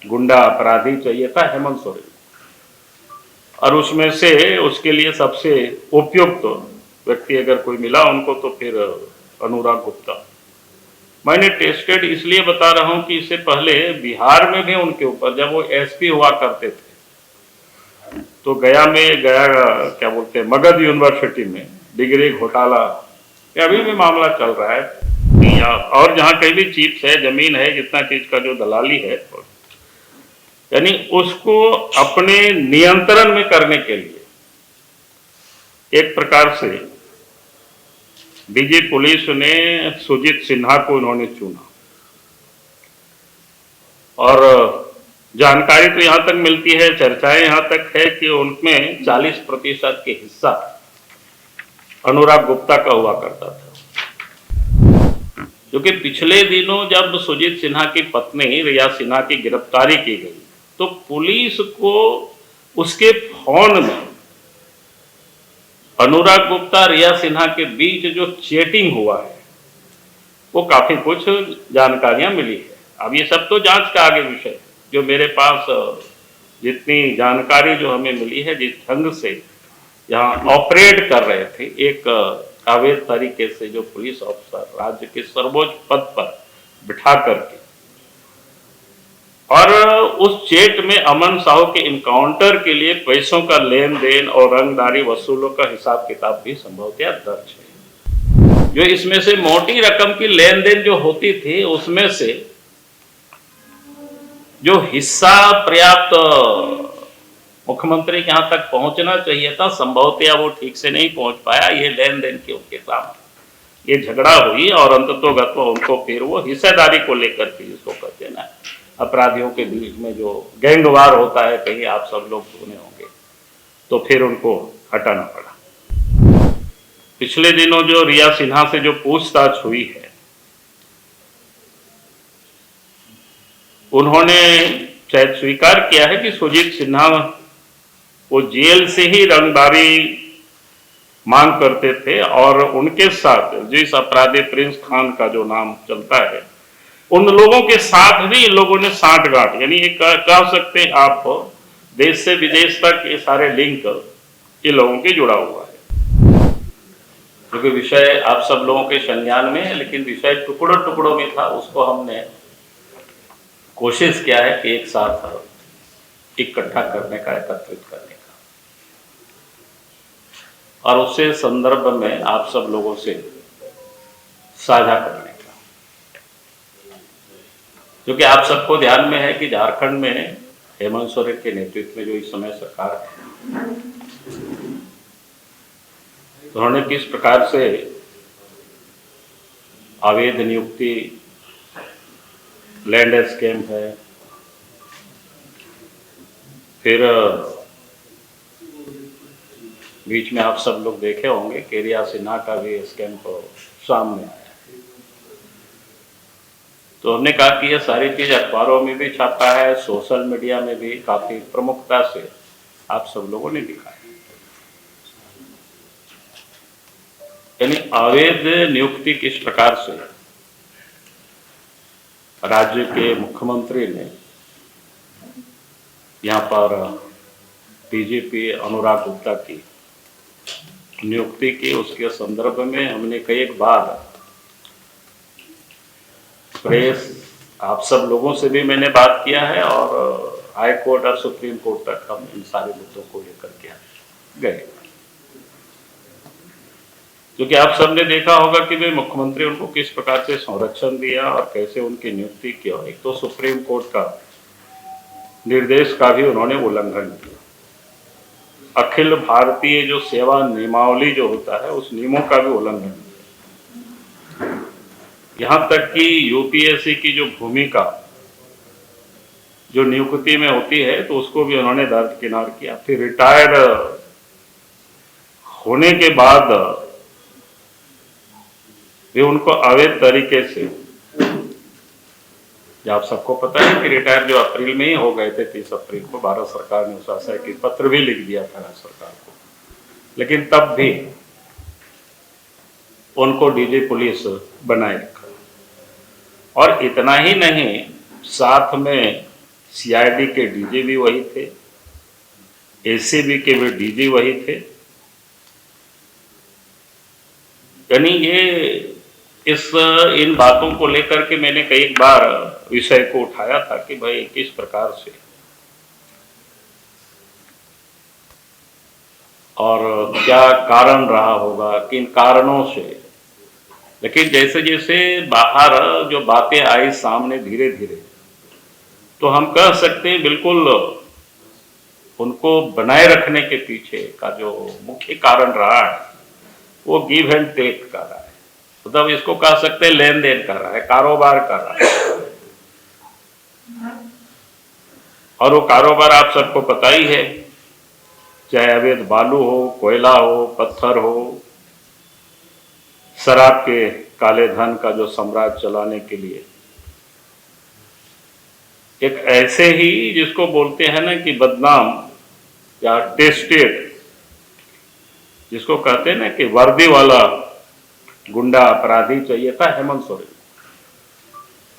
गुंडा अपराधी चाहिए था हेमंत सोरेन, और उसमें से उसके लिए सबसे उपयुक्त व्यक्ति अगर कोई मिला उनको तो फिर अनुराग गुप्ता। मैंने टेस्टेड इसलिए बता रहा हूं कि इससे पहले बिहार में भी उनके ऊपर जब वो एसपी हुआ करते थे तो गया में गया क्या बोलते हैं मगध यूनिवर्सिटी में डिग्री घोटाला, अभी भी मामला चल रहा है। और जहां कहीं भी चिप्स है, जमीन है, जितना चीज का जो दलाली है, यानी उसको अपने नियंत्रण में करने के लिए एक प्रकार से डीजी पुलिस ने सुजीत सिन्हा को उन्होंने चुना। और जानकारी तो यहां तक मिलती है, चर्चाएं यहां तक है कि उनमें 40% के हिस्सा अनुराग गुप्ता का हुआ करता था। क्योंकि पिछले दिनों जब सुजीत सिन्हा की पत्नी रिया सिन्हा की गिरफ्तारी की गई तो पुलिस को उसके फोन में अनुराग गुप्ता रिया सिन्हा के बीच जो चैटिंग हुआ है वो काफी कुछ जानकारियां मिली है। अब ये सब तो जांच का आगे विषय, जो मेरे पास जितनी जानकारी जो हमें मिली है, जिस ढंग से यहाँ ऑपरेट कर रहे थे एक अवैध तरीके से जो पुलिस अफसर राज्य के सर्वोच्च पद पर बिठा करके, और उस चेट में अमन साहू के इनकाउंटर के लिए पैसों का लेन देन और रंगदारी वसूलों का हिसाब किताब भी संभवतः दर्ज है। जो इसमें से मोटी रकम की लेन देन जो होती थी उसमें से जो हिस्सा पर्याप्त मुख्यमंत्री के यहां तक पहुंचना चाहिए था, संभवतः वो ठीक से नहीं पहुंच पाया। ये लेन देन के उनके सामने ये झगड़ा हुई और अंततोगत्वा उनको फिर वो हिस्सेदारी को लेकर के, जिसको कहते हैं ना अपराधियों के बीच में जो गैंगवार होता है, कहीं आप सब लोग सुने होंगे, तो फिर उनको हटाना पड़ा। पिछले दिनों जो रिया सिन्हा से जो पूछताछ हुई है, उन्होंने शायद स्वीकार किया है कि सुजीत सिन्हा वो जेल से ही रंगदारी मांग करते थे और उनके साथ जिस अपराधी प्रिंस खान का जो नाम चलता है, उन लोगों के साथ भी इन लोगों ने साठगांठ, यानी एक कह सकते हैं आप देश से विदेश तक ये सारे लिंक ये लोगों के जुड़ा हुआ है। क्योंकि विषय आप सब लोगों के संज्ञान में है, लेकिन विषय टुकड़ों टुकड़ों में था, उसको हमने कोशिश किया है कि एक साथ इकट्ठा करने का, एकत्रित करने का, और उससे संदर्भ में आप सब लोगों से साझा करने का। क्योंकि आप सबको ध्यान में है कि झारखंड में हेमंत सोरेन के नेतृत्व में जो इस समय सरकार है, तो उन्होंने किस प्रकार से अवैध नियुक्ति, लैंड स्कैम है, फिर बीच में आप सब लोग देखे होंगे कि रिया सिन्हा का भी स्कैम तो सामने आया। तो हमने कहा कि ये सारी चीज अखबारों में भी छापा है, सोशल मीडिया में भी काफी प्रमुखता से आप सब लोगों ने लिखा है। यानी अवैध नियुक्ति किस प्रकार से राज्य के मुख्यमंत्री ने यहाँ पर डीजीपी अनुराग गुप्ता की नियुक्ति की, उसके संदर्भ में हमने कई बार प्रेस आप सब लोगों से भी मैंने बात किया है और हाई कोर्ट और सुप्रीम कोर्ट तक हम इन सारे मुद्दों को लेकर के गए। क्योंकि आप सबने देखा होगा कि वे मुख्यमंत्री उनको किस प्रकार से संरक्षण दिया और कैसे उनकी नियुक्ति की, और एक तो सुप्रीम कोर्ट का निर्देश का भी उन्होंने उल्लंघन किया। अखिल भारतीय जो सेवा नियमावली जो होता है उस नियमों का भी उल्लंघन किया। यहां तक कि यूपीएससी की जो भूमिका जो नियुक्ति में होती है तो उसको भी उन्होंने दरकिनार किया। फिर रिटायर होने के बाद भी उनको अवैध तरीके से, जो आप सबको पता है कि रिटायर जो अप्रैल में ही हो गए थे, 30 अप्रैल को भारत सरकार ने उस आशय की पत्र भी लिख दिया था राज्य सरकार को, लेकिन तब भी उनको डीजी पुलिस बनाए रखा। और इतना ही नहीं, साथ में सीआईडी के डीजी भी वही थे, एसीबी के भी डीजी वही थे। यानी ये इन बातों को लेकर के मैंने कई बार विषय को उठाया था कि भाई किस प्रकार से और क्या कारण रहा होगा, किन कारणों से। लेकिन जैसे जैसे बाहर जो बातें आई सामने धीरे धीरे, तो हम कह सकते हैं बिल्कुल उनको बनाए रखने के पीछे का जो मुख्य कारण रहा है वो गिव एंड टेक का रहा है। मतलब इसको कह सकते हैं लेन देन कर रहा है, कारोबार कर रहा है। और वो कारोबार आप सबको पता ही है, चाहे अवैध बालू हो, कोयला हो, पत्थर हो, शराब के काले धन का जो साम्राज्य चलाने के लिए एक ऐसे ही जिसको बोलते हैं ना कि बदनाम या टेस्टेड, जिसको कहते हैं ना कि वर्दी वाला गुंडा अपराधी चाहिए था हेमंत सोरेन।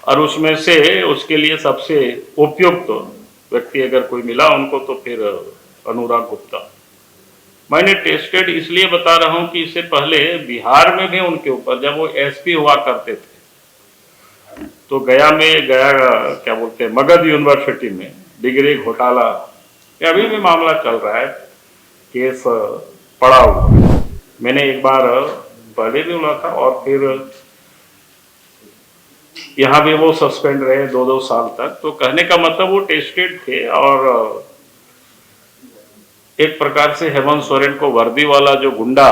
और उसमें से उसके लिए सबसे उपयुक्त व्यक्ति अगर कोई मिला उनको तो फिर अनुराग गुप्ता। मैंने टेस्टेड इसलिए बता रहा हूं कि इससे पहले बिहार में भी उनके ऊपर जब वो एसपी हुआ करते थे तो गया क्या बोलते हैं मगध यूनिवर्सिटी में डिग्री घोटाला, अभी भी मामला चल रहा है, केस पड़ा हुआ। मैंने एक बार पहले भी बोला था और फिर यहाँ भी वो सस्पेंड रहे 2-2 साल तक। तो कहने का मतलब वो टेस्टेड थे और एक प्रकार से हेमंत सोरेन को वर्दी वाला जो गुंडा,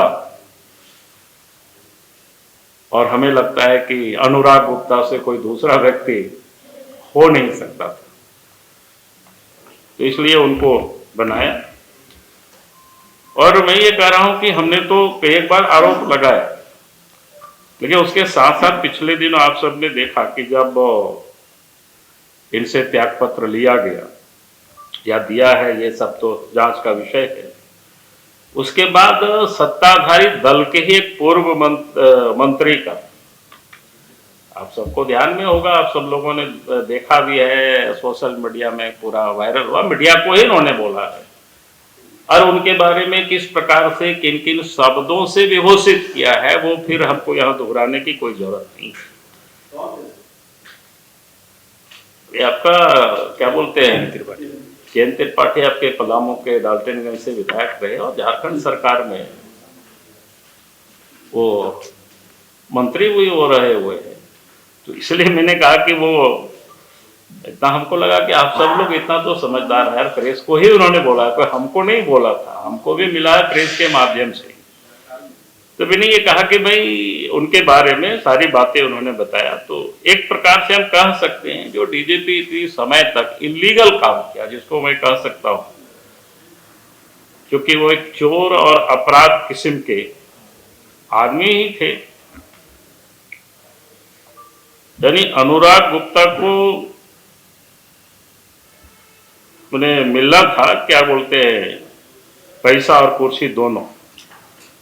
और हमें लगता है कि अनुराग गुप्ता से कोई दूसरा व्यक्ति हो नहीं सकता था, तो इसलिए उनको बनाया। और मैं ये कह रहा हूं कि हमने तो कई बार आरोप लगाया, लेकिन उसके साथ साथ पिछले दिनों आप सबने देखा कि जब इनसे त्यागपत्र लिया गया या दिया है, ये सब तो जांच का विषय है। उसके बाद सत्ताधारी दल के ही एक पूर्व मंत्री का, आप सबको ध्यान में होगा, आप सब लोगों ने देखा भी है, सोशल मीडिया में पूरा वायरल हुआ, मीडिया को ही इन्होंने बोला है और उनके बारे में किस प्रकार से किन किन शब्दों से विभूषित किया है वो फिर हमको यहाँ दोहराने की कोई जरूरत नहीं। ये आपका क्या बोलते हैं त्रिपाठी, जयंत त्रिपाठी आपके पलामू के डाल्टनगंज से विधायक रहे और झारखंड सरकार में वो मंत्री भी वो रहे हुए हैं। तो इसलिए मैंने कहा कि वो इतना हमको लगा कि आप सब लोग इतना तो समझदार है यार, प्रेस को ही उन्होंने बोला, कोई हमको नहीं बोला था, हमको भी मिला है प्रेस के माध्यम से। तो मैंने ये कहा कि भाई उनके बारे में सारी बातें उन्होंने बताया। तो एक प्रकार से हम कह सकते हैं जो डीजीपी इतनी समय तक इलीगल काम किया, जिसको मैं कह सकता हूं, क्योंकि वो एक चोर और अपराध किस्म के आदमी ही थे। यानी अनुराग गुप्ता को उन्हें मिलना था, क्या बोलते हैं, पैसा और कुर्सी दोनों,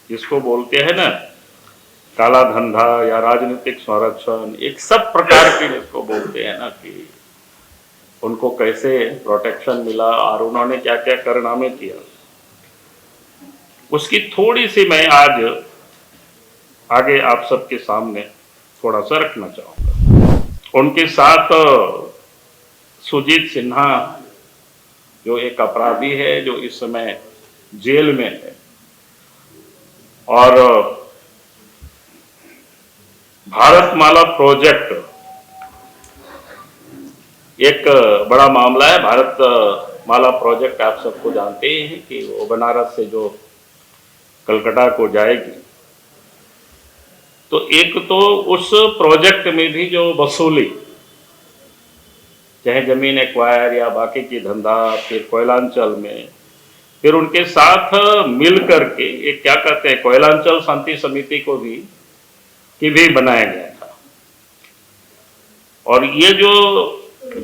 जिसको बोलते हैं ना काला धंधा या राजनीतिक संरक्षण, एक सब प्रकार के जिसको बोलते हैं ना कि उनको कैसे प्रोटेक्शन मिला और उन्होंने क्या क्या कारनामे किया, उसकी थोड़ी सी मैं आज आगे आप सबके सामने थोड़ा सा रखना चाहूँगा। उनके साथ सुजीत सिन्हा जो एक अपराधी है जो इस समय जेल में है, और भारतमाला प्रोजेक्ट एक बड़ा मामला है। भारतमाला प्रोजेक्ट आप सबको जानते ही हैं कि वो बनारस से जो कलकत्ता को जाएगी, तो एक तो उस प्रोजेक्ट में भी जो वसूली, चाहे जमीन एक्वायर या बाकी की धंधा, फिर कोयलांचल में, फिर उनके साथ मिल करके एक क्या कहते हैं कोयलांचल शांति समिति को भी बनाया गया था। और ये जो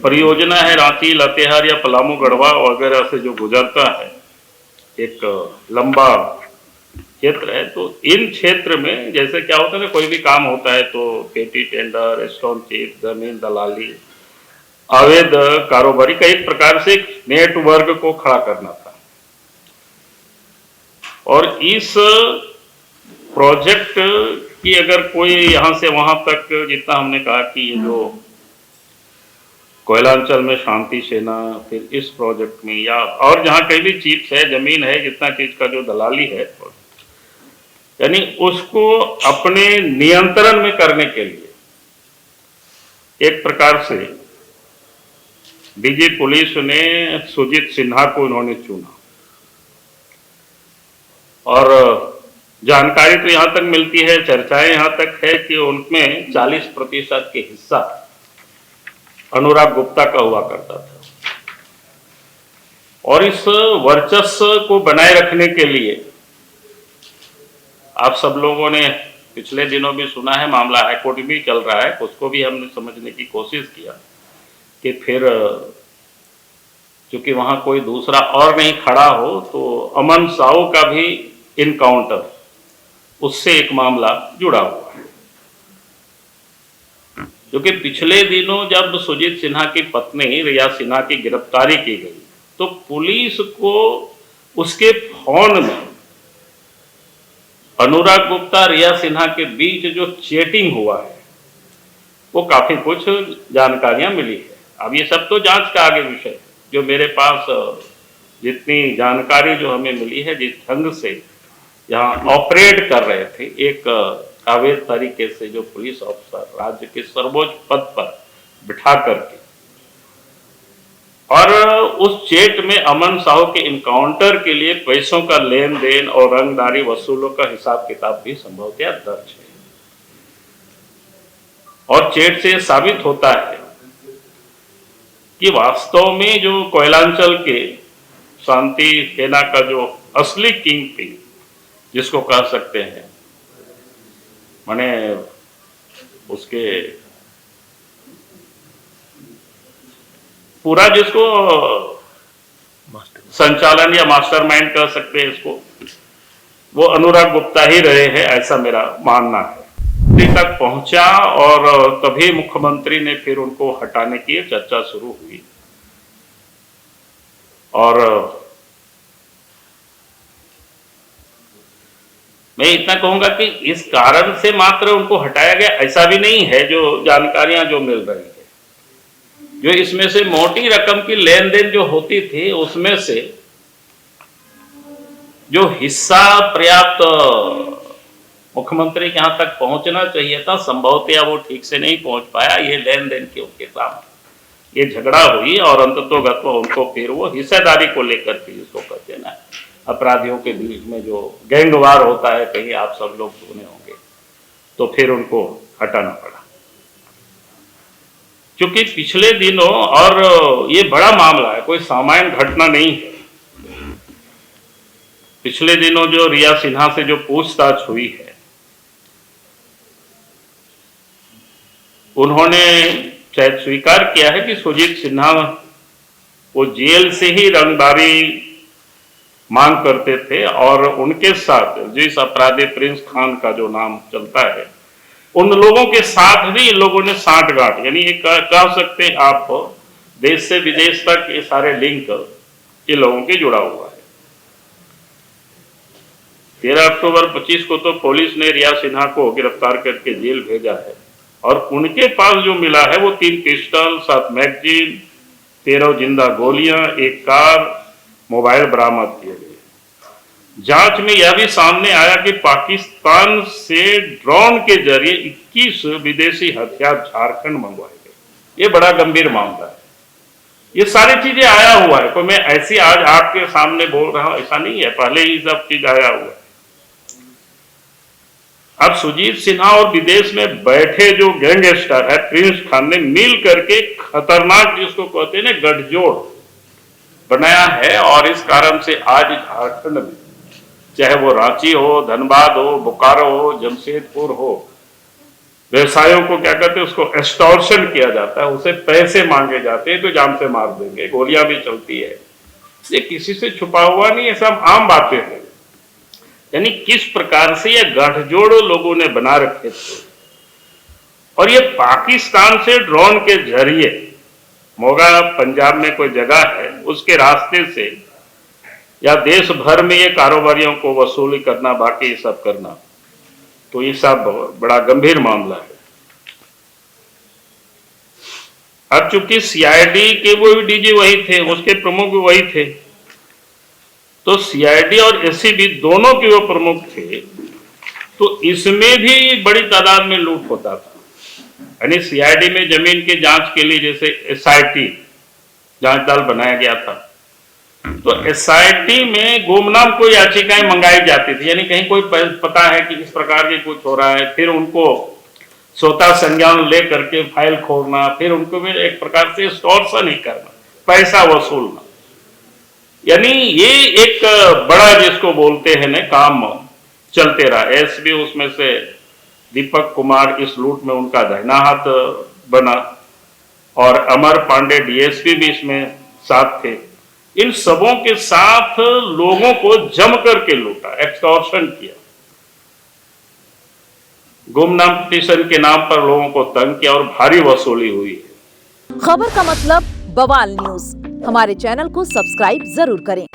परियोजना है रांची, लातेहार या पलामू, गढ़वा वगैरह से जो गुजरता है, एक लंबा क्षेत्र है। तो इन क्षेत्र में जैसे क्या होता है ना, कोई भी काम होता है तो पेटी टेंडर, स्टोन चिट, जमीन दलाली, अवैध कारोबारी का एक प्रकार से एक नेटवर्क को खड़ा करना था। और इस प्रोजेक्ट की अगर कोई यहां से वहां तक, जितना हमने कहा कि ये जो कोयलांचल में शांति सेना, फिर इस प्रोजेक्ट में या और जहां कहीं भी चिप्स है, जमीन है, जितना चीज का जो दलाली है, यानी उसको अपने नियंत्रण में करने के लिए एक प्रकार से डीजी पुलिस ने सुजीत सिन्हा को उन्होंने चुना। और जानकारी तो यहां तक मिलती है, चर्चाएं यहां तक है कि उनमें 40% के हिस्सा अनुराग गुप्ता का हुआ करता था। और इस वर्चस्व को बनाए रखने के लिए आप सब लोगों ने पिछले दिनों भी सुना है, मामला हाईकोर्ट भी चल रहा है, उसको भी हमने समझने की कोशिश किया कि फिर चूंकि वहां कोई दूसरा और नहीं खड़ा हो तो अमन साहू का भी इनकाउंटर उससे एक मामला जुड़ा हुआ है। क्योंकि पिछले दिनों जब सुजीत सिन्हा की पत्नी रिया सिन्हा की गिरफ्तारी की गई तो पुलिस को उसके फोन में अनुराग गुप्ता रिया सिन्हा के बीच जो चैटिंग हुआ है वो काफी कुछ जानकारियां मिली है। अब ये सब तो जांच का आगे विषय है। जो मेरे पास जितनी जानकारी जो हमें मिली है, जिस ढंग से यहाँ ऑपरेट कर रहे थे एक अवैध तरीके से जो पुलिस ऑफिसर राज्य के सर्वोच्च पद पर बिठा करके, और उस चेट में अमन साहू के इनकाउंटर के लिए पैसों का लेन देन और रंगदारी वसूलों का हिसाब किताब भी संभवतः दर्ज है। और चेट से साबित होता है कि वास्तव में जो कोयलांचल के शांति सेना का जो असली किंग पिन जिसको कह सकते हैं, माने उसके पूरा जिसको संचालन या मास्टरमाइंड कह सकते हैं इसको, वो अनुराग गुप्ता ही रहे हैं, ऐसा मेरा मानना है। दिल्ली तक पहुंचा और तभी मुख्यमंत्री ने फिर उनको हटाने की चर्चा शुरू हुई। और मैं इतना कहूंगा कि इस कारण से मात्र उनको हटाया गया ऐसा भी नहीं है। जो जानकारियां जो मिल रही है, जो इसमें से मोटी रकम की लेन देन जो होती थी उसमें से जो हिस्सा पर्याप्त मुख्यमंत्री के यहां तक पहुंचना चाहिए था, संभवतः वो ठीक से नहीं पहुंच पाया। ये लेन देन के उनके सामने ये झगड़ा हुई और अंततोगत्वा उनको फिर वो हिस्सेदारी को लेकर के, जिसको कहते हैं ना अपराधियों के बीच में जो गैंगवार होता है, कहीं आप सब लोग सुने होंगे, तो फिर उनको हटाना पड़ा। क्योंकि पिछले दिनों, और ये बड़ा मामला है, कोई सामान्य घटना नहीं है, पिछले दिनों जो रिया सिन्हा से जो पूछताछ हुई है, उन्होंने शायद स्वीकार किया है कि सुजीत सिन्हा वो जेल से ही रंगदारी मांग करते थे और उनके साथ जिस अपराधी प्रिंस खान का जो नाम चलता है, उन लोगों के साथ भी इन लोगों ने साठगांठ, यानी एक कह सकते हैं आप देश से विदेश तक ये सारे लिंक ये लोगों के जुड़ा हुआ है। 13 अक्टूबर 25 को तो पुलिस ने रिया सिन्हा को गिरफ्तार करके जेल भेजा है और उनके पास जो मिला है वो 3 पिस्टल, 7 मैगजीन, 13 जिंदा गोलियां, एक कार, मोबाइल बरामद किए गए। जांच में यह भी सामने आया कि पाकिस्तान से ड्रोन के जरिए 21 विदेशी हथियार झारखंड मंगवाए गए। ये बड़ा गंभीर मामला है। ये सारी चीजें आया हुआ है, कोई मैं ऐसी आज आपके सामने बोल रहा हूं ऐसा नहीं है, पहले ही सब चीज आया हुआ है। अब सुजीत सिन्हा और विदेश में बैठे जो गैंगस्टर है प्रिंस खान ने मिल करके खतरनाक, जिसको कहते हैं ना, गठजोड़ बनाया है। और इस कारण से आज झारखंड में, चाहे वो रांची हो, धनबाद हो, बोकारो हो, जमशेदपुर हो, व्यवसायों को क्या कहते हैं, उसको एक्सटॉर्शन किया जाता है, उसे पैसे मांगे जाते हैं तो जान से मार देंगे, गोलियां भी चलती है। ये किसी से छुपा हुआ नहीं, ये सब आम बातें हैं। यानी किस प्रकार से ये गठजोड़ लोगों ने बना रखे थे और ये पाकिस्तान से ड्रोन के जरिए मोगा पंजाब में कोई जगह है, उसके रास्ते से या देश भर में ये कारोबारियों को वसूली करना, बाकी ये सब करना, तो ये सब बड़ा गंभीर मामला है। अब चूंकि सीआईडी के वो डीजी वही थे, उसके प्रमुख भी वही थे, तो सीआईडी और एसीबी दोनों के वो प्रमुख थे, तो इसमें भी बड़ी तादाद में लूट होता था। यानी सीआईडी में जमीन की जांच के लिए जैसे एसआईटी जांच दल बनाया गया था, तो एसआईटी में गुमनाम कोई याचिकाएं मंगाई जाती थी, यानी कहीं कोई पता है कि इस प्रकार के कुछ हो रहा है, फिर उनको स्वतः संज्ञान ले करके फाइल खोलना, फिर उनको भी एक प्रकार से एक्सटॉर्शन ही करना, पैसा वसूलना, यानी ये एक बड़ा जिसको बोलते हैं ना काम चलते रहा। एसबी उसमें से दीपक कुमार इस लूट में उनका दाहिना हाथ बना और अमर पांडे डीएसपी भी इसमें साथ थे। इन सबों के साथ लोगों को जम करके लूटा, एक्सटॉर्शन किया, गुमनाम पिटीशन के नाम पर लोगों को तंग किया और भारी वसूली हुई है। खबर का मतलब बवाल न्यूज, हमारे चैनल को सब्सक्राइब जरूर करें।